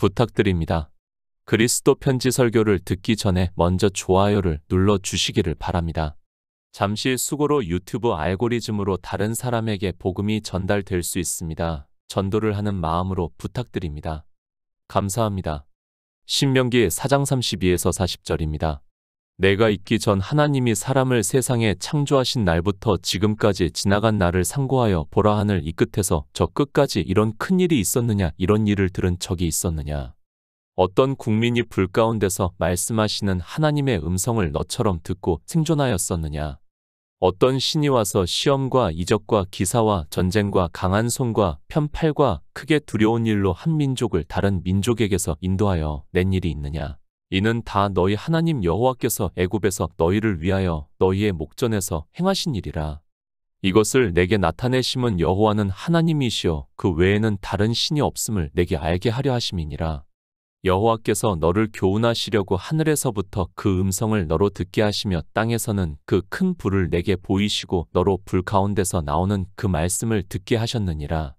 부탁드립니다. 그리스도 편지 설교를 듣기 전에 먼저 좋아요를 눌러 주시기를 바랍니다. 잠시 수고로 유튜브 알고리즘으로 다른 사람에게 복음이 전달될 수 있습니다. 전도를 하는 마음으로 부탁드립니다. 감사합니다. 신명기 4장 32에서 40절입니다. 내가 있기 전 하나님이 사람을 세상에 창조하신 날부터 지금까지 지나간 날을 상고하여 보라, 하늘 이 끝에서 저 끝까지 이런 큰 일이 있었느냐, 이런 일을 들은 적이 있었느냐. 어떤 국민이 불 가운데서 말씀하시는 하나님의 음성을 너처럼 듣고 생존하였었느냐. 어떤 신이 와서 시험과 이적과 기사와 전쟁과 강한 손과 편팔과 크게 두려운 일로 한 민족을 다른 민족에게서 인도하여 낸 일이 있느냐. 이는 다 너희 하나님 여호와께서 애굽에서 너희를 위하여 너희의 목전에서 행하신 일이라. 이것을 내게 나타내심은 여호와는 하나님이시여 그 외에는 다른 신이 없음을 내게 알게 하려 하심이니라. 여호와께서 너를 교훈하시려고 하늘에서부터 그 음성을 너로 듣게 하시며 땅에서는 그 큰 불을 내게 보이시고 너로 불 가운데서 나오는 그 말씀을 듣게 하셨느니라.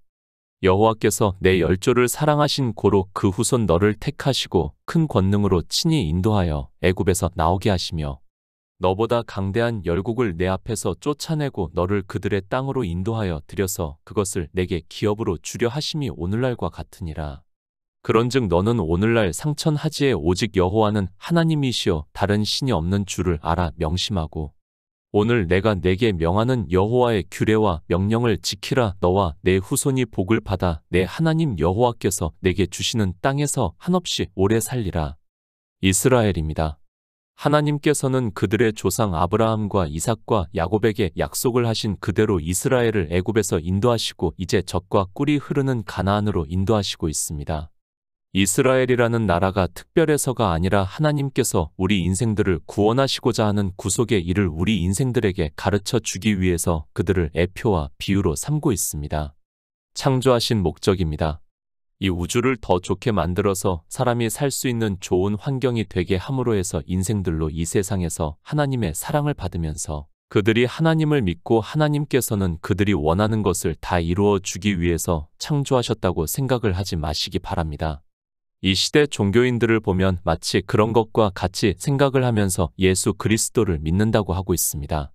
여호와께서 내 열조를 사랑하신 고로 그 후손 너를 택하시고 큰 권능으로 친히 인도하여 애굽에서 나오게 하시며 너보다 강대한 열국을 내 앞에서 쫓아내고 너를 그들의 땅으로 인도하여 들여서 그것을 내게 기업으로 주려 하심이 오늘날과 같으니라. 그런즉 너는 오늘날 상천하지에 오직 여호와는 하나님이시여 다른 신이 없는 줄을 알아 명심하고 오늘 내가 내게 명하는 여호와의 규례와 명령을 지키라. 너와 내 후손이 복을 받아 내 하나님 여호와께서 내게 주시는 땅에서 한없이 오래 살리라. 이스라엘입니다. 하나님께서는 그들의 조상 아브라함과 이삭과 야곱에게 약속을 하신 그대로 이스라엘을 애굽에서 인도하시고 이제 젖과 꿀이 흐르는 가나안으로 인도하시고 있습니다. 이스라엘이라는 나라가 특별해서가 아니라 하나님께서 우리 인생들을 구원하시고자 하는 구속의 일을 우리 인생들에게 가르쳐 주기 위해서 그들을 애표와 비유로 삼고 있습니다. 창조하신 목적입니다. 이 우주를 더 좋게 만들어서 사람이 살 수 있는 좋은 환경이 되게 함으로 해서 인생들로 이 세상에서 하나님의 사랑을 받으면서 그들이 하나님을 믿고 하나님께서는 그들이 원하는 것을 다 이루어 주기 위해서 창조하셨다고 생각을 하지 마시기 바랍니다. 이 시대 종교인들을 보면 마치 그런 것과 같이 생각을 하면서 예수 그리스도를 믿는다고 하고 있습니다.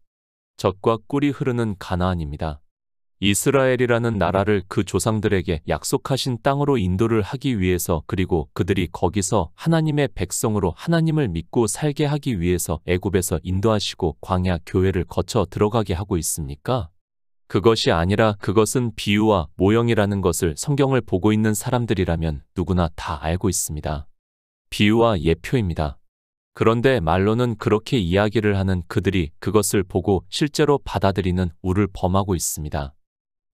젖과 꿀이 흐르는 가나안입니다. 이스라엘이라는 나라를 그 조상들에게 약속하신 땅으로 인도를 하기 위해서 그리고 그들이 거기서 하나님의 백성으로 하나님을 믿고 살게 하기 위해서 애굽에서 인도하시고 광야 교회를 거쳐 들어가게 하고 있습니까? 그것이 아니라 그것은 비유와 모형이라는 것을 성경을 보고 있는 사람들이라면 누구나 다 알고 있습니다. 비유와 예표입니다. 그런데 말로는 그렇게 이야기를 하는 그들이 그것을 보고 실제로 받아들이는 우를 범하고 있습니다.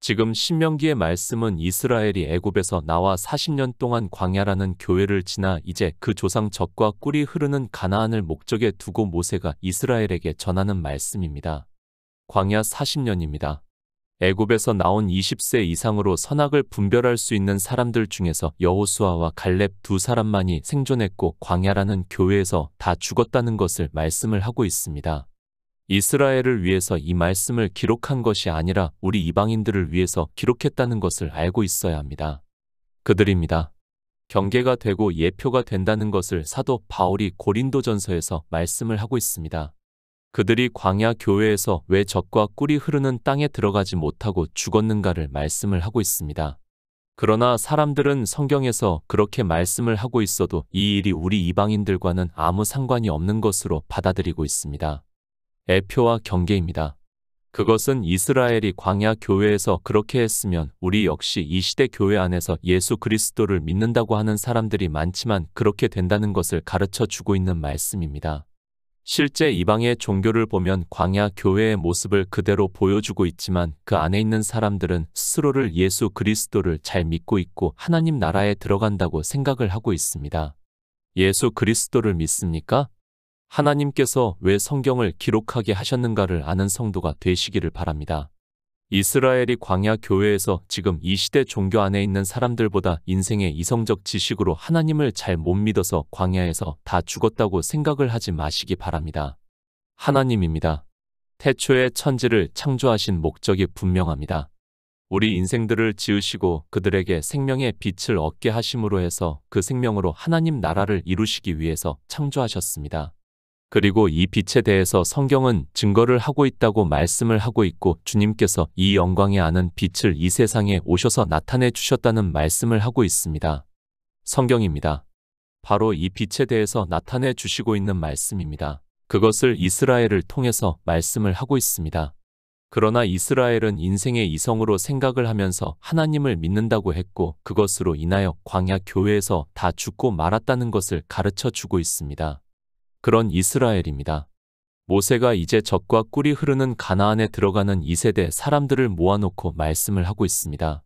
지금 신명기의 말씀은 이스라엘이 애굽에서 나와 40년 동안 광야라는 교회를 지나 이제 그 조상 젖과 꿀이 흐르는 가나안을 목적에 두고 모세가 이스라엘에게 전하는 말씀입니다. 광야 40년입니다. 애굽에서 나온 20세 이상으로 선악을 분별할 수 있는 사람들 중에서 여호수아와 갈렙 두 사람만이 생존했고 광야라는 교회에서 다 죽었다는 것을 말씀을 하고 있습니다. 이스라엘을 위해서 이 말씀을 기록한 것이 아니라 우리 이방인들을 위해서 기록했다는 것을 알고 있어야 합니다. 그들입니다. 경계가 되고 예표가 된다는 것을 사도 바울이 고린도전서에서 말씀을 하고 있습니다. 그들이 광야 교회에서 왜 젖과 꿀이 흐르는 땅에 들어가지 못하고 죽었는가를 말씀을 하고 있습니다. 그러나 사람들은 성경에서 그렇게 말씀을 하고 있어도 이 일이 우리 이방인들과는 아무 상관이 없는 것으로 받아들이고 있습니다. 애표와 경계입니다. 그것은 이스라엘이 광야 교회에서 그렇게 했으면 우리 역시 이 시대 교회 안에서 예수 그리스도를 믿는다고 하는 사람들이 많지만 그렇게 된다는 것을 가르쳐 주고 있는 말씀입니다. 실제 이방의 종교를 보면 광야 교회의 모습을 그대로 보여주고 있지만 그 안에 있는 사람들은 스스로를 예수 그리스도를 잘 믿고 있고 하나님 나라에 들어간다고 생각을 하고 있습니다. 예수 그리스도를 믿습니까? 하나님께서 왜 성경을 기록하게 하셨는가를 아는 성도가 되시기를 바랍니다. 이스라엘이 광야 교회에서 지금 이 시대 종교 안에 있는 사람들보다 인생의 이성적 지식으로 하나님을 잘 못 믿어서 광야에서 다 죽었다고 생각을 하지 마시기 바랍니다. 하나님입니다. 태초에 천지를 창조하신 목적이 분명합니다. 우리 인생들을 지으시고 그들에게 생명의 빛을 얻게 하심으로 해서 그 생명으로 하나님 나라를 이루시기 위해서 창조하셨습니다. 그리고 이 빛에 대해서 성경은 증거를 하고 있다고 말씀을 하고 있고 주님께서 이 영광에 아는 빛을 이 세상에 오셔서 나타내 주셨다는 말씀을 하고 있습니다. 성경입니다. 바로 이 빛에 대해서 나타내 주시고 있는 말씀입니다. 그것을 이스라엘을 통해서 말씀을 하고 있습니다. 그러나 이스라엘은 인생의 이성으로 생각을 하면서 하나님을 믿는다고 했고 그것으로 인하여 광야 교회에서 다 죽고 말았다는 것을 가르쳐 주고 있습니다. 그런 이스라엘입니다. 모세가 이제 젖과 꿀이 흐르는 가나안에 들어가는 이 세대 사람들을 모아놓고 말씀을 하고 있습니다.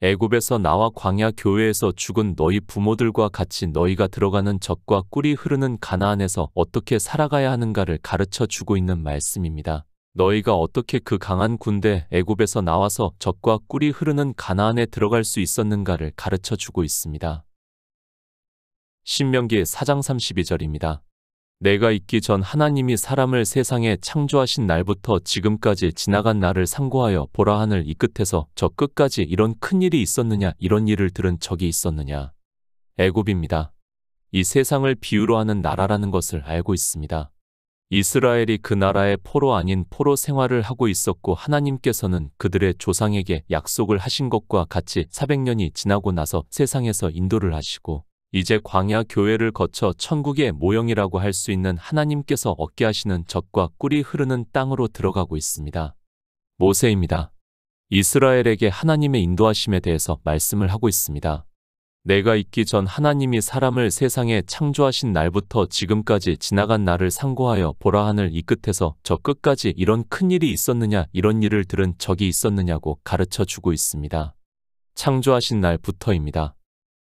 애굽에서 나와 광야 교회에서 죽은 너희 부모들과 같이 너희가 들어가는 젖과 꿀이 흐르는 가나안에서 어떻게 살아가야 하는가를 가르쳐 주고 있는 말씀입니다. 너희가 어떻게 그 강한 군대 애굽에서 나와서 젖과 꿀이 흐르는 가나안에 들어갈 수 있었는가를 가르쳐 주고 있습니다. 신명기 4장 32절입니다. 내가 있기 전 하나님이 사람을 세상에 창조하신 날부터 지금까지 지나간 날을 상고하여 보라 하늘 이 끝에서 저 끝까지 이런 큰 일이 있었느냐 이런 일을 들은 적이 있었느냐. 애굽입니다. 이 세상을 비유로 하는 나라라는 것을 알고 있습니다. 이스라엘이 그 나라의 포로 아닌 포로 생활을 하고 있었고 하나님께서는 그들의 조상에게 약속을 하신 것과 같이 400년이 지나고 나서 세상에서 인도를 하시고 이제 광야 교회를 거쳐 천국의 모형이라고 할 수 있는 하나님께서 얻게 하시는 젖과 꿀이 흐르는 땅으로 들어가고 있습니다. 모세입니다. 이스라엘에게 하나님의 인도하심에 대해서 말씀을 하고 있습니다. 내가 있기 전 하나님이 사람을 세상에 창조하신 날부터 지금까지 지나간 날을 상고하여 보라 하늘 이 끝에서 저 끝까지 이런 큰 일이 있었느냐 이런 일을 들은 적이 있었느냐고 가르쳐 주고 있습니다. 창조하신 날부터입니다.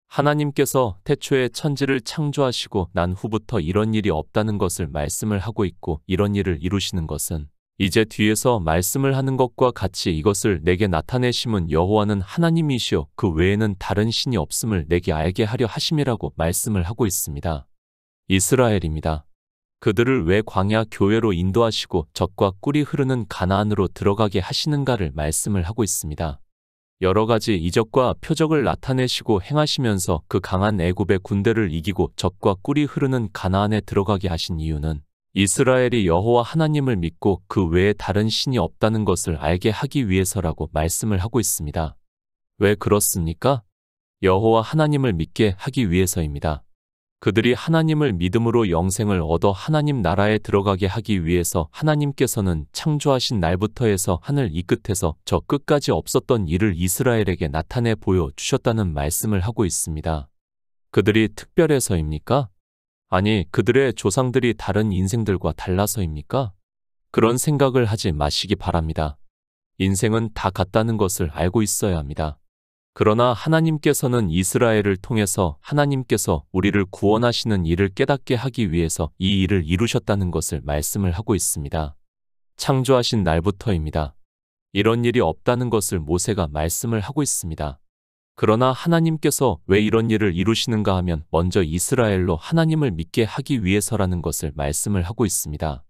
하나님께서 태초에 천지를 창조하시고 난 후부터 이런 일이 없다는 것을 말씀을 하고 있고 이런 일을 이루시는 것은 이제 뒤에서 말씀을 하는 것과 같이 이것을 내게 나타내심은 여호와는 하나님이시요 그 외에는 다른 신이 없음을 내게 알게 하려 하심이라고 말씀을 하고 있습니다. 이스라엘입니다. 그들을 왜 광야 교회로 인도하시고 젖과 꿀이 흐르는 가나안으로 들어가게 하시는가를 말씀을 하고 있습니다. 여러 가지 이적과 표적을 나타내시고 행하시면서 그 강한 애굽의 군대를 이기고 젖과 꿀이 흐르는 가나안에 들어가게 하신 이유는 이스라엘이 여호와 하나님을 믿고 그 외에 다른 신이 없다는 것을 알게 하기 위해서라고 말씀을 하고 있습니다. 왜 그렇습니까? 여호와 하나님을 믿게 하기 위해서입니다. 그들이 하나님을 믿음으로 영생을 얻어 하나님 나라에 들어가게 하기 위해서 하나님께서는 창조하신 날부터 해서 하늘 이 끝에서 저 끝까지 없었던 일을 이스라엘에게 나타내 보여주셨다는 말씀을 하고 있습니다. 그들이 특별해서입니까? 아니, 그들의 조상들이 다른 인생들과 달라서입니까? 그런 생각을 하지 마시기 바랍니다. 인생은 다 같다는 것을 알고 있어야 합니다. 그러나 하나님께서는 이스라엘을 통해서 하나님께서 우리를 구원하시는 일을 깨닫게 하기 위해서 이 일을 이루셨다는 것을 말씀을 하고 있습니다. 창조하신 날부터입니다. 이런 일이 없다는 것을 모세가 말씀을 하고 있습니다. 그러나 하나님께서 왜 이런 일을 이루시는가 하면 먼저 이스라엘로 하나님을 믿게 하기 위해서라는 것을 말씀을 하고 있습니다.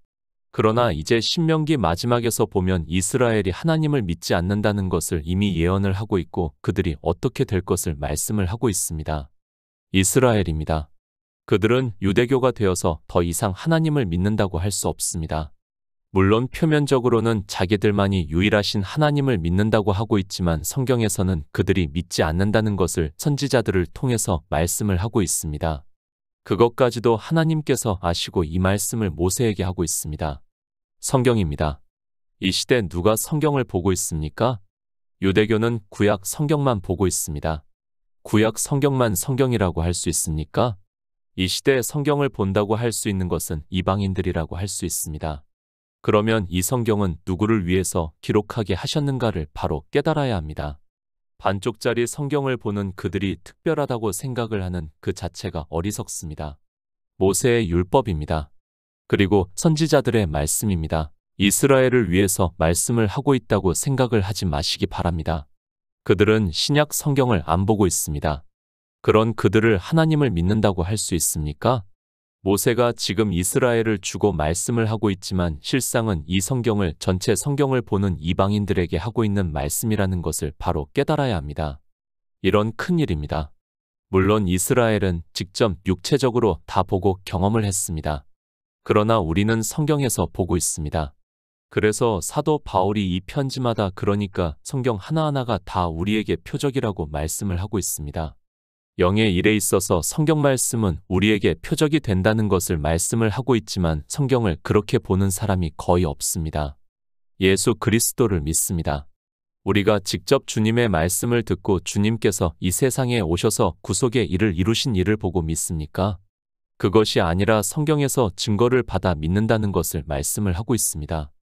그러나 이제 신명기 마지막에서 보면 이스라엘이 하나님을 믿지 않는다는 것을 이미 예언을 하고 있고 그들이 어떻게 될 것을 말씀을 하고 있습니다. 이스라엘입니다. 그들은 유대교가 되어서 더 이상 하나님을 믿는다고 할 수 없습니다. 물론 표면적으로는 자기들만이 유일하신 하나님을 믿는다고 하고 있지만 성경에서는 그들이 믿지 않는다는 것을 선지자들을 통해서 말씀을 하고 있습니다. 그것까지도 하나님께서 아시고 이 말씀을 모세에게 하고 있습니다. 성경입니다. 이 시대 누가 성경을 보고 있습니까? 유대교는 구약 성경만 보고 있습니다. 구약 성경만 성경이라고 할 수 있습니까? 이 시대에 성경을 본다고 할 수 있는 것은 이방인들이라고 할 수 있습니다. 그러면 이 성경은 누구를 위해서 기록하게 하셨는가를 바로 깨달아야 합니다. 반쪽짜리 성경을 보는 그들이 특별하다고 생각을 하는 그 자체가 어리석습니다. 모세의 율법입니다. 그리고 선지자들의 말씀입니다. 이스라엘을 위해서 말씀을 하고 있다고 생각을 하지 마시기 바랍니다. 그들은 신약 성경을 안 보고 있습니다. 그런 그들을 하나님을 믿는다고 할 수 있습니까? 모세가 지금 이스라엘을 주고 말씀을 하고 있지만 실상은 이 성경을 전체 성경을 보는 이방인들에게 하고 있는 말씀이라는 것을 바로 깨달아야 합니다. 이런 큰 일입니다. 물론 이스라엘은 직접 육체적으로 다 보고 경험을 했습니다. 그러나 우리는 성경에서 보고 있습니다. 그래서 사도 바울이 이 편지마다 그러니까 성경 하나하나가 다 우리에게 표적이라고 말씀을 하고 있습니다. 영의 일에 있어서 성경 말씀은 우리에게 표적이 된다는 것을 말씀을 하고 있지만 성경을 그렇게 보는 사람이 거의 없습니다. 예수 그리스도를 믿습니다. 우리가 직접 주님의 말씀을 듣고 주님께서 이 세상에 오셔서 구속의 일을 이루신 일을 보고 믿습니까? 그것이 아니라 성경에서 증거를 받아 믿는다는 것을 말씀을 하고 있습니다.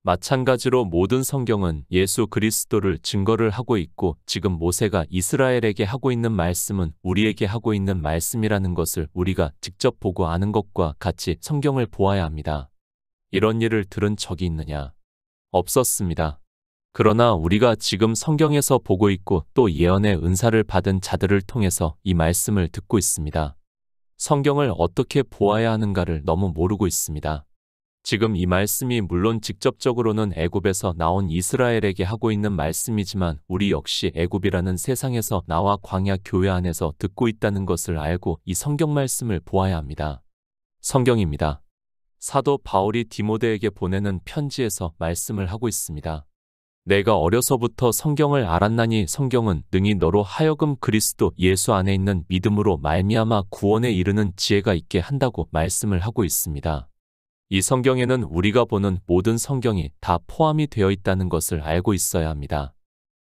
마찬가지로 모든 성경은 예수 그리스도를 증거를 하고 있고 지금 모세가 이스라엘에게 하고 있는 말씀은 우리에게 하고 있는 말씀이라는 것을 우리가 직접 보고 아는 것과 같이 성경을 보아야 합니다. 이런 일을 들은 적이 있느냐? 없었습니다. 그러나 우리가 지금 성경에서 보고 있고 또 예언의 은사를 받은 자들을 통해서 이 말씀을 듣고 있습니다. 성경을 어떻게 보아야 하는가를 너무 모르고 있습니다. 지금 이 말씀이 물론 직접적으로는 애굽에서 나온 이스라엘에게 하고 있는 말씀이지만 우리 역시 애굽이라는 세상에서 나와 광야 교회 안에서 듣고 있다는 것을 알고 이 성경 말씀을 보아야 합니다. 성경입니다. 사도 바울이 디모데에게 보내는 편지에서 말씀을 하고 있습니다. 내가 어려서부터 성경을 알았나니 성경은 능히 너로 하여금 그리스도 예수 안에 있는 믿음으로 말미암아 구원에 이르는 지혜가 있게 한다고 말씀을 하고 있습니다. 이 성경에는 우리가 보는 모든 성경이 다 포함이 되어 있다는 것을 알고 있어야 합니다.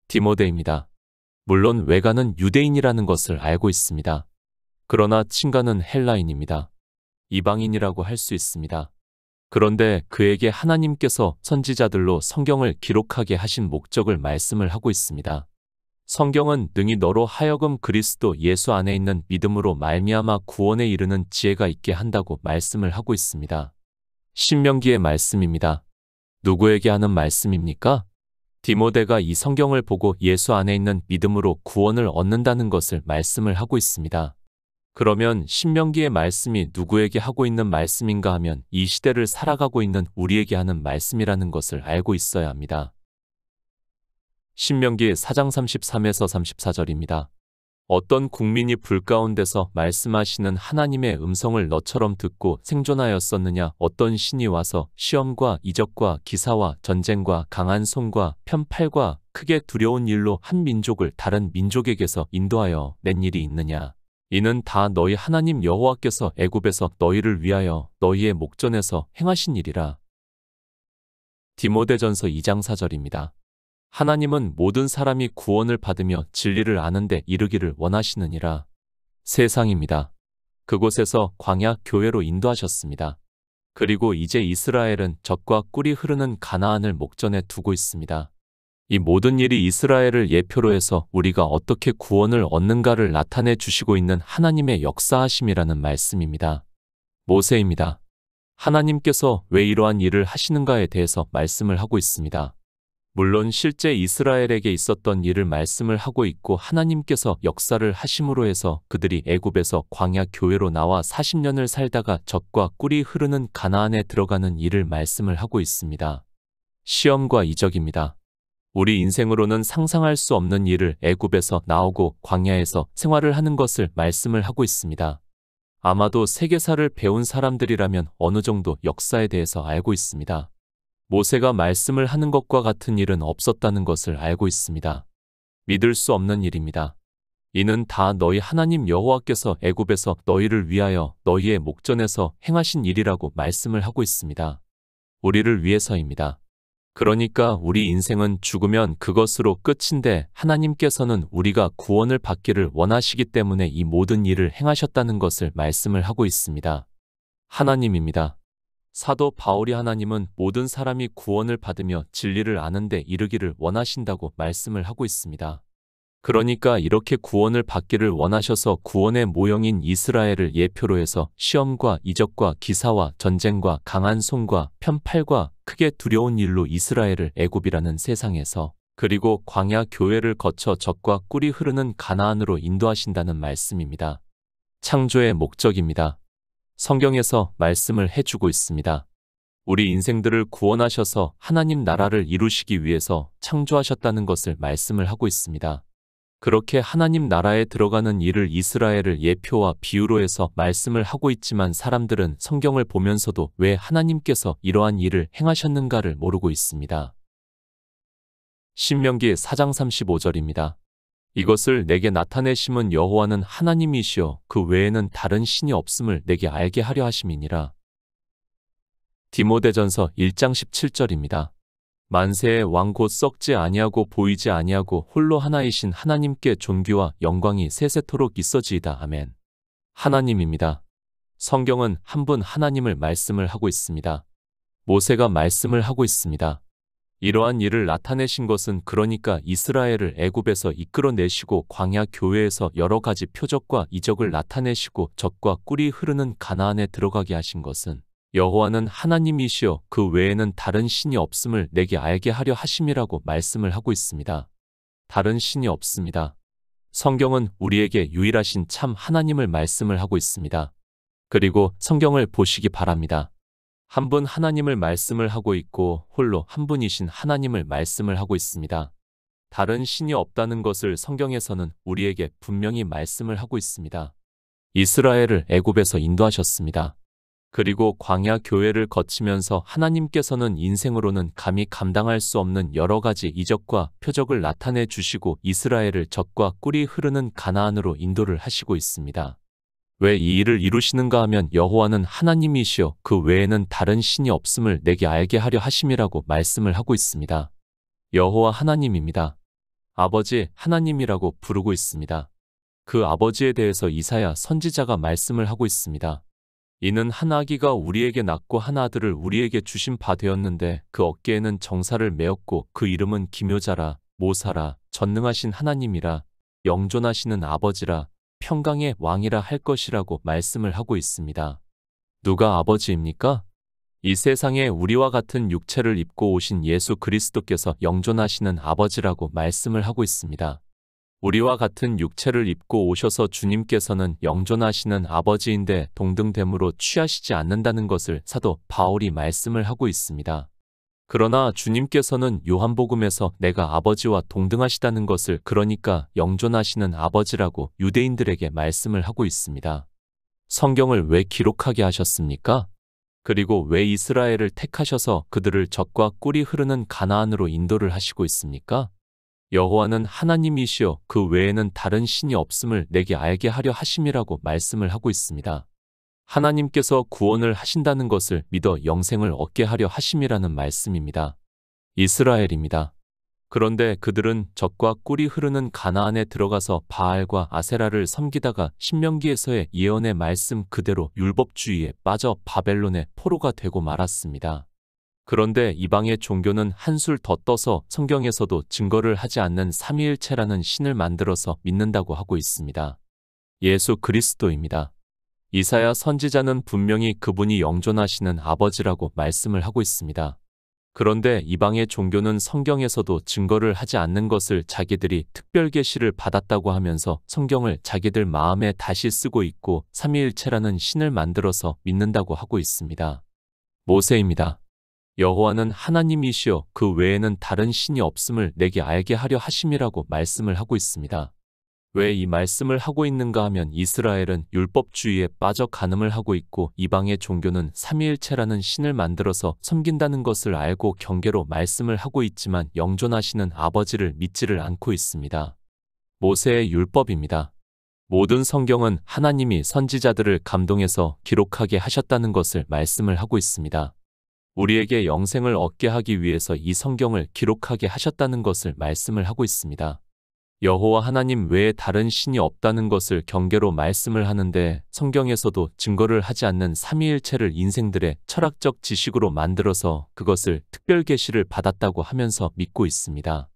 디모데입니다. 물론 외가는 유대인이라는 것을 알고 있습니다. 그러나 친가는 헬라인입니다. 이방인이라고 할 수 있습니다. 그런데 그에게 하나님께서 선지자들로 성경을 기록하게 하신 목적을 말씀을 하고 있습니다. 성경은 능히 너로 하여금 그리스도 예수 안에 있는 믿음으로 말미암아 구원에 이르는 지혜가 있게 한다고 말씀을 하고 있습니다. 신명기의 말씀입니다. 누구에게 하는 말씀입니까? 디모데가 이 성경을 보고 예수 안에 있는 믿음으로 구원을 얻는다는 것을 말씀을 하고 있습니다. 그러면 신명기의 말씀이 누구에게 하고 있는 말씀인가 하면 이 시대를 살아가고 있는 우리에게 하는 말씀이라는 것을 알고 있어야 합니다. 신명기 4장 33에서 34절입니다. 어떤 국민이 불 가운데서 말씀하시는 하나님의 음성을 너처럼 듣고 생존하였었느냐? 어떤 신이 와서 시험과 이적과 기사와 전쟁과 강한 손과 편팔과 크게 두려운 일로 한 민족을 다른 민족에게서 인도하여 낸 일이 있느냐? 이는 다 너희 하나님 여호와께서 애굽에서 너희를 위하여 너희의 목전에서 행하신 일이라. 디모데전서 2장 4절입니다. 하나님은 모든 사람이 구원을 받으며 진리를 아는 데 이르기를 원하시느니라. 세상입니다. 그곳에서 광야 교회로 인도하셨습니다. 그리고 이제 이스라엘은 젖과 꿀이 흐르는 가나안을 목전에 두고 있습니다. 이 모든 일이 이스라엘을 예표로 해서 우리가 어떻게 구원을 얻는가를 나타내 주시고 있는 하나님의 역사하심이라는 말씀입니다. 모세입니다. 하나님께서 왜 이러한 일을 하시는가에 대해서 말씀을 하고 있습니다. 물론 실제 이스라엘에게 있었던 일을 말씀을 하고 있고 하나님께서 역사를 하심으로 해서 그들이 애굽에서 광야 교회로 나와 40년을 살다가 젖과 꿀이 흐르는 가나안에 들어가는 일을 말씀을 하고 있습니다. 시험과 이적입니다. 우리 인생으로는 상상할 수 없는 일을 애굽에서 나오고 광야에서 생활을 하는 것을 말씀을 하고 있습니다. 아마도 세계사를 배운 사람들이라면 어느 정도 역사에 대해서 알고 있습니다. 모세가 말씀을 하는 것과 같은 일은 없었다는 것을 알고 있습니다. 믿을 수 없는 일입니다. 이는 다 너희 하나님 여호와께서 애굽에서 너희를 위하여 너희의 목전에서 행하신 일이라고 말씀을 하고 있습니다. 우리를 위해서입니다. 그러니까 우리 인생은 죽으면 그것으로 끝인데 하나님께서는 우리가 구원을 받기를 원하시기 때문에 이 모든 일을 행하셨다는 것을 말씀을 하고 있습니다. 하나님입니다. 사도 바울이 하나님은 모든 사람이 구원을 받으며 진리를 아는 데 이르기를 원하신다고 말씀을 하고 있습니다. 그러니까 이렇게 구원을 받기를 원하셔서 구원의 모형인 이스라엘을 예표로 해서 시험과 이적과 기사와 전쟁과 강한 손과 편팔과 크게 두려운 일로 이스라엘을 애굽이라는 세상에서 그리고 광야 교회를 거쳐 젖과 꿀이 흐르는 가나안으로 인도하신다는 말씀입니다. 창조의 목적입니다. 성경에서 말씀을 해주고 있습니다. 우리 인생들을 구원하셔서 하나님 나라를 이루시기 위해서 창조하셨다는 것을 말씀을 하고 있습니다. 그렇게 하나님 나라에 들어가는 일을 이스라엘을 예표와 비유로 해서 말씀을 하고 있지만 사람들은 성경을 보면서도 왜 하나님께서 이러한 일을 행하셨는가를 모르고 있습니다. 신명기 4장 35절입니다. 이것을 내게 나타내심은 여호와는 하나님이시여 그 외에는 다른 신이 없음을 내게 알게 하려 하심이니라. 디모데전서 1장 17절입니다. 만세의 왕 곧 썩지 아니하고 보이지 아니하고 홀로 하나이신 하나님께 존귀와 영광이 세세토록 있어지이다. 아멘. 하나님입니다. 성경은 한 분 하나님을 말씀을 하고 있습니다. 모세가 말씀을 하고 있습니다. 이러한 일을 나타내신 것은 그러니까 이스라엘을 애굽에서 이끌어내시고 광야 교회에서 여러 가지 표적과 이적을 나타내시고 젖과 꿀이 흐르는 가나안에 들어가게 하신 것은 여호와는 하나님이시여 그 외에는 다른 신이 없음을 내게 알게 하려 하심이라고 말씀을 하고 있습니다. 다른 신이 없습니다. 성경은 우리에게 유일하신 참 하나님을 말씀을 하고 있습니다. 그리고 성경을 보시기 바랍니다. 한 분 하나님을 말씀을 하고 있고 홀로 한 분이신 하나님을 말씀을 하고 있습니다. 다른 신이 없다는 것을 성경에서는 우리에게 분명히 말씀을 하고 있습니다. 이스라엘을 애굽에서 인도하셨습니다. 그리고 광야 교회를 거치면서 하나님께서는 인생으로는 감히 감당할 수 없는 여러 가지 이적과 표적을 나타내 주시고 이스라엘을 젖과 꿀이 흐르는 가나안으로 인도를 하시고 있습니다. 왜 이 일을 이루시는가 하면 여호와는 하나님이시여 그 외에는 다른 신이 없음을 내게 알게 하려 하심이라고 말씀을 하고 있습니다. 여호와 하나님입니다. 아버지 하나님이라고 부르고 있습니다. 그 아버지에 대해서 이사야 선지자가 말씀을 하고 있습니다. 이는 한 아기가 우리에게 낳고 한 아들을 우리에게 주신 바 되었는데 그 어깨에는 정사를 메었고 그 이름은 기묘자라 모사라 전능하신 하나님이라 영존하시는 아버지라 평강의 왕이라 할 것이라고 말씀을 하고 있습니다. 누가 아버지입니까? 이 세상에 우리와 같은 육체를 입고 오신 예수 그리스도께서 영존하시는 아버지라고 말씀을 하고 있습니다. 우리와 같은 육체를 입고 오셔서 주님께서는 영존하시는 아버지인데 동등됨으로 취하시지 않는다는 것을 사도 바울이 말씀을 하고 있습니다. 그러나 주님께서는 요한복음에서 내가 아버지와 동등하시다는 것을 그러니까 영존하시는 아버지라고 유대인들에게 말씀을 하고 있습니다. 성경을 왜 기록하게 하셨습니까? 그리고 왜 이스라엘을 택하셔서 그들을 젖과 꿀이 흐르는 가나안으로 인도를 하시고 있습니까? 여호와는 하나님이시여 그 외에는 다른 신이 없음을 내게 알게 하려 하심이라고 말씀을 하고 있습니다. 하나님께서 구원을 하신다는 것을 믿어 영생을 얻게 하려 하심이라는 말씀입니다. 이스라엘입니다. 그런데 그들은 젖과 꿀이 흐르는 가나안에 들어가서 바알과 아세라를 섬기다가 신명기에서의 예언의 말씀 그대로 율법주의에 빠져 바벨론의 포로가 되고 말았습니다. 그런데 이방의 종교는 한술 더 떠서 성경에서도 증거를 하지 않는 삼위일체라는 신을 만들어서 믿는다고 하고 있습니다. 예수 그리스도입니다. 이사야 선지자는 분명히 그분이 영존하시는 아버지라고 말씀을 하고 있습니다. 그런데 이방의 종교는 성경에서도 증거를 하지 않는 것을 자기들이 특별 계시를 받았다고 하면서 성경을 자기들 마음에 다시 쓰고 있고 삼위일체라는 신을 만들어서 믿는다고 하고 있습니다. 모세입니다. 여호와는 하나님이시여 그 외에는 다른 신이 없음을 내게 알게 하려 하심이라고 말씀을 하고 있습니다. 왜 이 말씀을 하고 있는가 하면 이스라엘은 율법주의에 빠져 간음을 하고 있고 이방의 종교는 삼위일체라는 신을 만들어서 섬긴다는 것을 알고 경계로 말씀을 하고 있지만 영존하시는 아버지를 믿지를 않고 있습니다. 모세의 율법입니다. 모든 성경은 하나님이 선지자들을 감동해서 기록하게 하셨다는 것을 말씀을 하고 있습니다. 우리에게 영생을 얻게 하기 위해서 이 성경을 기록하게 하셨다는 것을 말씀을 하고 있습니다. 여호와 하나님 외에 다른 신이 없다는 것을 경계로 말씀을 하는데 성경에서도 증거를 하지 않는 삼위일체를 인생들의 철학적 지식으로 만들어서 그것을 특별 계시를 받았다고 하면서 믿고 있습니다.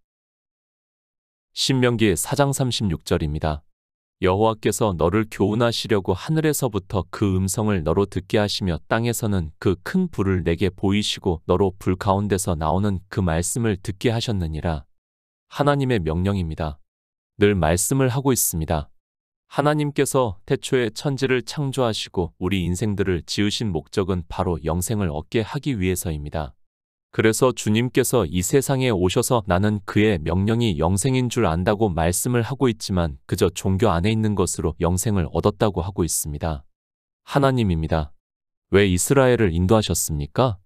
신명기 4장 36절입니다. 여호와께서 너를 교훈하시려고 하늘에서부터 그 음성을 너로 듣게 하시며 땅에서는 그 큰 불을 내게 보이시고 너로 불 가운데서 나오는 그 말씀을 듣게 하셨느니라. 하나님의 명령입니다. 늘 말씀을 하고 있습니다. 하나님께서 태초에 천지를 창조하시고 우리 인생들을 지으신 목적은 바로 영생을 얻게 하기 위해서입니다. 그래서 주님께서 이 세상에 오셔서 나는 그의 명령이 영생인 줄 안다고 말씀을 하고 있지만 그저 종교 안에 있는 것으로 영생을 얻었다고 하고 있습니다. 하나님입니다. 왜 이스라엘을 인도하셨습니까?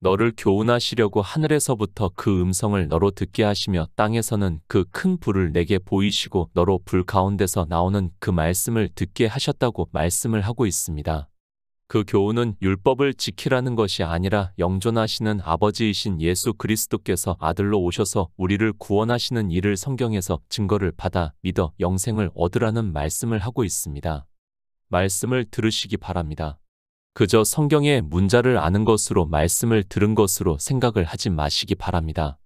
너를 교훈하시려고 하늘에서부터 그 음성을 너로 듣게 하시며 땅에서는 그 큰 불을 내게 보이시고 너로 불 가운데서 나오는 그 말씀을 듣게 하셨다고 말씀을 하고 있습니다. 그 교훈은 율법을 지키라는 것이 아니라 영존하시는 아버지이신 예수 그리스도께서 아들로 오셔서 우리를 구원하시는 일을 성경에서 증거를 받아 믿어 영생을 얻으라는 말씀을 하고 있습니다. 말씀을 들으시기 바랍니다. 그저 성경의 문자를 아는 것으로 말씀을 들은 것으로 생각을 하지 마시기 바랍니다.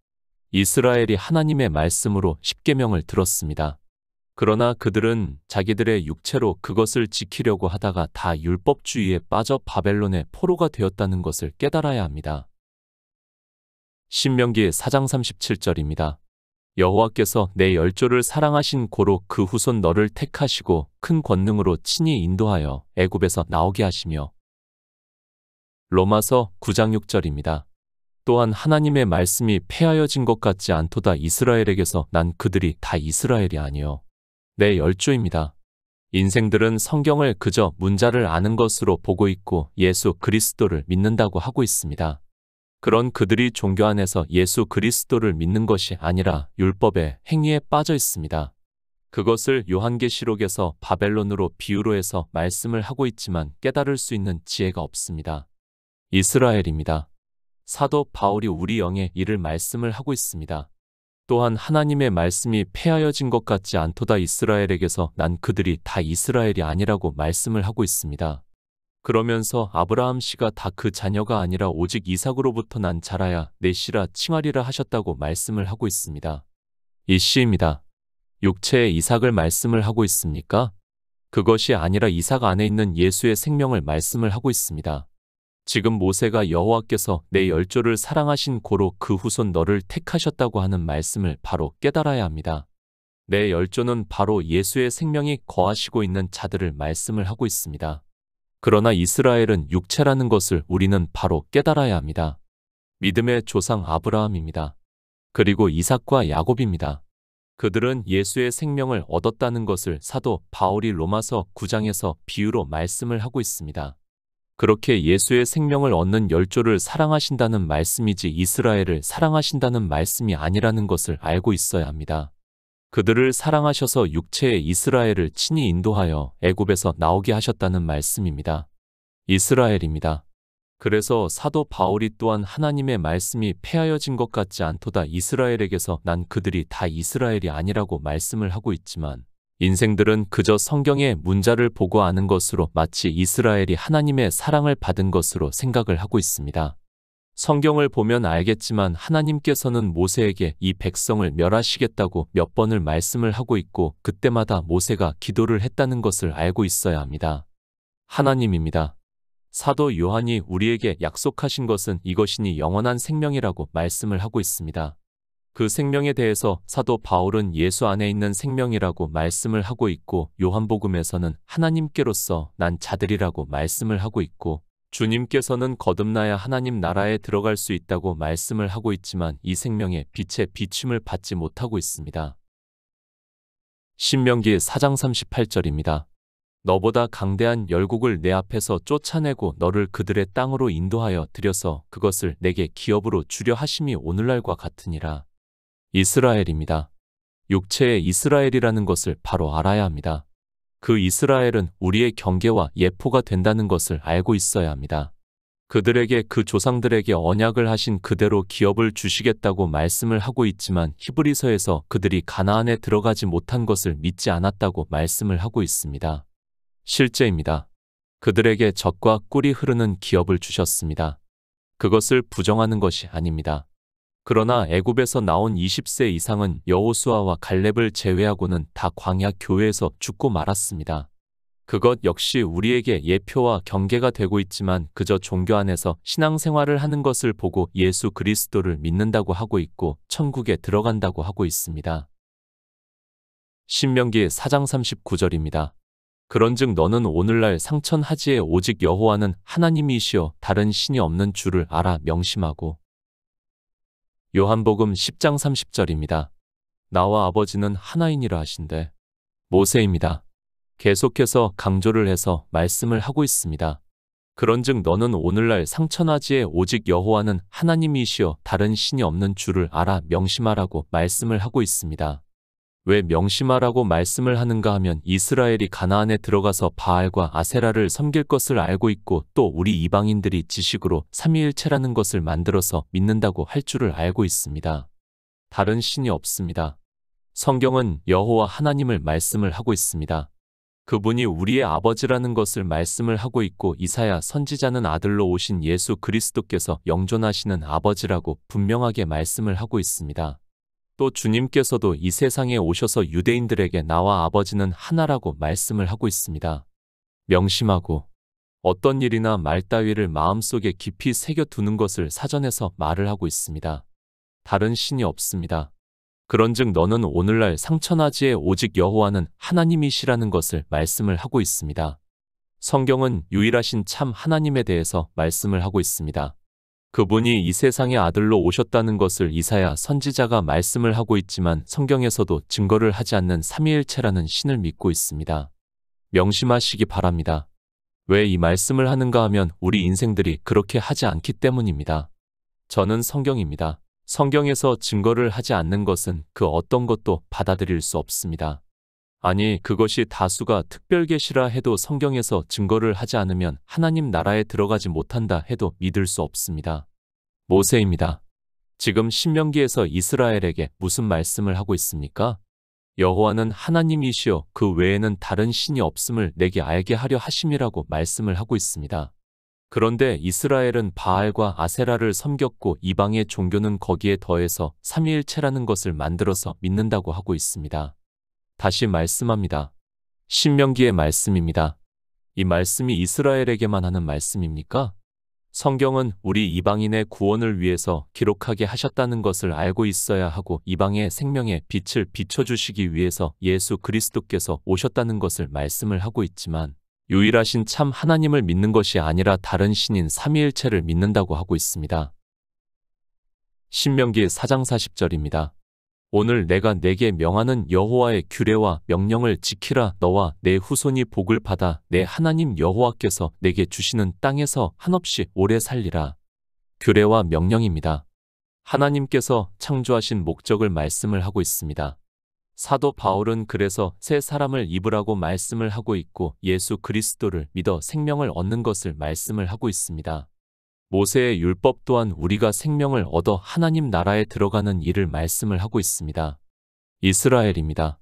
이스라엘이 하나님의 말씀으로 십계명을 들었습니다. 그러나 그들은 자기들의 육체로 그것을 지키려고 하다가 다 율법주의에 빠져 바벨론의 포로가 되었다는 것을 깨달아야 합니다. 신명기 4장 37절입니다. 여호와께서 내 열조를 사랑하신 고로 그 후손 너를 택하시고 큰 권능으로 친히 인도하여 애굽에서 나오게 하시며. 로마서 9장 6절입니다. 또한 하나님의 말씀이 폐하여진 것 같지 않도다. 이스라엘에게서 난 그들이 다 이스라엘이 아니요 내 열조입니다. 인생들은 성경을 그저 문자를 아는 것으로 보고 있고 예수 그리스도를 믿는다고 하고 있습니다. 그런 그들이 종교 안에서 예수 그리스도를 믿는 것이 아니라 율법의 행위에 빠져 있습니다. 그것을 요한계시록에서 바벨론으로 비유로 해서 말씀을 하고 있지만 깨달을 수 있는 지혜가 없습니다. 이스라엘입니다. 사도 바울이 우리 영에 이를 말씀을 하고 있습니다. 또한 하나님의 말씀이 폐하여진 것 같지 않도다. 이스라엘에게서 난 그들이 다 이스라엘이 아니라고 말씀을 하고 있습니다. 그러면서 아브라함 씨가 다 그 자녀가 아니라 오직 이삭으로부터 난 자라야 내 씨라 칭하리라 하셨다고 말씀을 하고 있습니다. 이 씨입니다. 육체의 이삭을 말씀을 하고 있습니까? 그것이 아니라 이삭 안에 있는 예수의 생명을 말씀을 하고 있습니다. 지금 모세가 여호와께서 내 열조를 사랑하신 고로 그 후손 너를 택하셨다고 하는 말씀을 바로 깨달아야 합니다. 내 열조는 바로 예수의 생명이 거하시고 있는 자들을 말씀을 하고 있습니다. 그러나 이스라엘은 육체라는 것을 우리는 바로 깨달아야 합니다. 믿음의 조상 아브라함입니다. 그리고 이삭과 야곱입니다. 그들은 예수의 생명을 얻었다는 것을 사도 바울이 로마서 9장에서 비유로 말씀을 하고 있습니다. 그렇게 예수의 생명을 얻는 열조를 사랑하신다는 말씀이지 이스라엘을 사랑하신다는 말씀이 아니라는 것을 알고 있어야 합니다. 그들을 사랑하셔서 육체의 이스라엘을 친히 인도하여 애굽에서 나오게 하셨다는 말씀입니다. 이스라엘입니다. 그래서 사도 바울이 또한 하나님의 말씀이 폐하여진 것 같지 않도다. 이스라엘에게서 난 그들이 다 이스라엘이 아니라고 말씀을 하고 있지만 인생들은 그저 성경의 문자를 보고 아는 것으로 마치 이스라엘이 하나님의 사랑을 받은 것으로 생각을 하고 있습니다. 성경을 보면 알겠지만 하나님께서는 모세에게 이 백성을 멸하시겠다고 몇 번을 말씀을 하고 있고 그때마다 모세가 기도를 했다는 것을 알고 있어야 합니다. 하나님입니다. 사도 요한이 우리에게 약속하신 것은 이것이니 영원한 생명이라고 말씀을 하고 있습니다. 그 생명에 대해서 사도 바울은 예수 안에 있는 생명이라고 말씀을 하고 있고 요한복음에서는 하나님께로서 난 자들이라고 말씀을 하고 있고 주님께서는 거듭나야 하나님 나라에 들어갈 수 있다고 말씀을 하고 있지만 이 생명의 빛의 비춤을 받지 못하고 있습니다. 신명기 4장 38절입니다. 너보다 강대한 열국을 내 앞에서 쫓아내고 너를 그들의 땅으로 인도하여 들여서 그것을 내게 기업으로 주려 하심이 오늘날과 같으니라. 이스라엘입니다. 육체의 이스라엘이라는 것을 바로 알아야 합니다. 그 이스라엘은 우리의 경계와 예포가 된다는 것을 알고 있어야 합니다. 그들에게 그 조상들에게 언약을 하신 그대로 기업을 주시겠다고 말씀을 하고 있지만 히브리서에서 그들이 가나안에 들어가지 못한 것을 믿지 않았다고 말씀을 하고 있습니다. 실제입니다. 그들에게 젖과 꿀이 흐르는 기업을 주셨습니다. 그것을 부정하는 것이 아닙니다. 그러나 애굽에서 나온 20세 이상은 여호수아와 갈렙을 제외하고는 다 광야 교회에서 죽고 말았습니다. 그것 역시 우리에게 예표와 경계가 되고 있지만 그저 종교 안에서 신앙생활을 하는 것을 보고 예수 그리스도를 믿는다고 하고 있고 천국에 들어간다고 하고 있습니다. 신명기 4장 39절입니다. 그런즉 너는 오늘날 상천하지에 오직 여호와는 하나님이시요 다른 신이 없는 줄을 알아 명심하고. 요한복음 10장 30절입니다. 나와 아버지는 하나이니라 하신대. 모세입니다. 계속해서 강조를 해서 말씀을 하고 있습니다. 그런즉 너는 오늘날 상천하지에 오직 여호와는 하나님이시여 다른 신이 없는 줄을 알아 명심하라고 말씀을 하고 있습니다. 왜 명심하라고 말씀을 하는가 하면 이스라엘이 가나안에 들어가서 바알과 아세라를 섬길 것을 알고 있고 또 우리 이방인들이 지식으로 삼위일체라는 것을 만들어서 믿는다고 할 줄을 알고 있습니다. 다른 신이 없습니다. 성경은 여호와 하나님을 말씀을 하고 있습니다. 그분이 우리의 아버지라는 것을 말씀을 하고 있고 이사야 선지자는 아들로 오신 예수 그리스도께서 영존하시는 아버지라고 분명하게 말씀을 하고 있습니다. 또 주님께서도 이 세상에 오셔서 유대인들에게 나와 아버지는 하나라고 말씀을 하고 있습니다. 명심하고 어떤 일이나 말 따위를 마음속에 깊이 새겨두는 것을 사전에서 말을 하고 있습니다. 다른 신이 없습니다. 그런즉 너는 오늘날 상천하지에 오직 여호와는 하나님이시라는 것을 말씀을 하고 있습니다. 성경은 유일하신 참 하나님에 대해서 말씀을 하고 있습니다. 그분이 이 세상의 아들로 오셨다는 것을 이사야 선지자가 말씀을 하고 있지만 성경에서도 증거를 하지 않는 삼위일체라는 신을 믿고 있습니다. 명심하시기 바랍니다. 왜 이 말씀을 하는가 하면 우리 인생들이 그렇게 하지 않기 때문입니다. 저는 성경입니다. 성경에서 증거를 하지 않는 것은 그 어떤 것도 받아들일 수 없습니다. 아니, 그것이 다수가 특별계시라 해도 성경에서 증거를 하지 않으면 하나님 나라에 들어가지 못한다 해도 믿을 수 없습니다. 모세입니다. 지금 신명기에서 이스라엘에게 무슨 말씀을 하고 있습니까? 여호와는 하나님이시여 그 외에는 다른 신이 없음을 내게 알게 하려 하심이라고 말씀을 하고 있습니다. 그런데 이스라엘은 바알과 아세라를 섬겼고 이방의 종교는 거기에 더해서 삼위일체라는 것을 만들어서 믿는다고 하고 있습니다. 다시 말씀합니다. 신명기의 말씀입니다. 이 말씀이 이스라엘에게만 하는 말씀입니까? 성경은 우리 이방인의 구원을 위해서 기록하게 하셨다는 것을 알고 있어야 하고 이방의 생명의 빛을 비춰주시기 위해서 예수 그리스도께서 오셨다는 것을 말씀을 하고 있지만 유일하신 참 하나님을 믿는 것이 아니라 다른 신인 삼위일체를 믿는다고 하고 있습니다. 신명기 4장 40절입니다. 오늘 내가 내게 명하는 여호와의 규례와 명령을 지키라. 너와 내 후손이 복을 받아 내 하나님 여호와께서 내게 주시는 땅에서 한없이 오래 살리라. 규례와 명령입니다. 하나님께서 창조하신 목적을 말씀을 하고 있습니다. 사도 바울은 그래서 새 사람을 입으라고 말씀을 하고 있고 예수 그리스도를 믿어 생명을 얻는 것을 말씀을 하고 있습니다. 모세의 율법 또한 우리가 생명을 얻어 하나님 나라에 들어가는 일을 말씀을 하고 있습니다. 이스라엘입니다.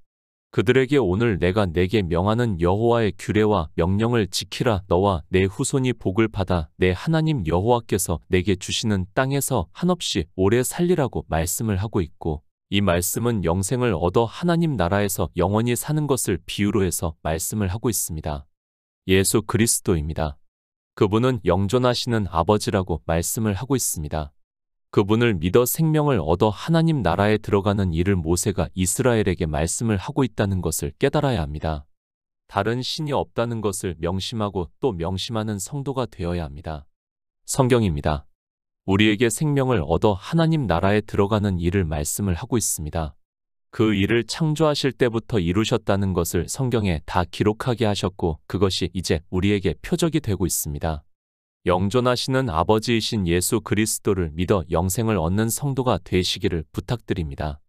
그들에게 오늘 내가 내게 명하는 여호와의 규례와 명령을 지키라. 너와 내 후손이 복을 받아 내 하나님 여호와께서 내게 주시는 땅에서 한없이 오래 살리라고 말씀을 하고 있고 이 말씀은 영생을 얻어 하나님 나라에서 영원히 사는 것을 비유로 해서 말씀을 하고 있습니다. 예수 그리스도입니다. 그분은 영존하시는 아버지라고 말씀을 하고 있습니다. 그분을 믿어 생명을 얻어 하나님 나라에 들어가는 일을 모세가 이스라엘에게 말씀을 하고 있다는 것을 깨달아야 합니다. 다른 신이 없다는 것을 명심하고 또 명심하는 성도가 되어야 합니다. 성경입니다. 우리에게 생명을 얻어 하나님 나라에 들어가는 일을 말씀을 하고 있습니다. 그 일을 창조하실 때부터 이루셨다는 것을 성경에 다 기록하게 하셨고 그것이 이제 우리에게 표적이 되고 있습니다. 영존하시는 아버지이신 예수 그리스도를 믿어 영생을 얻는 성도가 되시기를 부탁드립니다.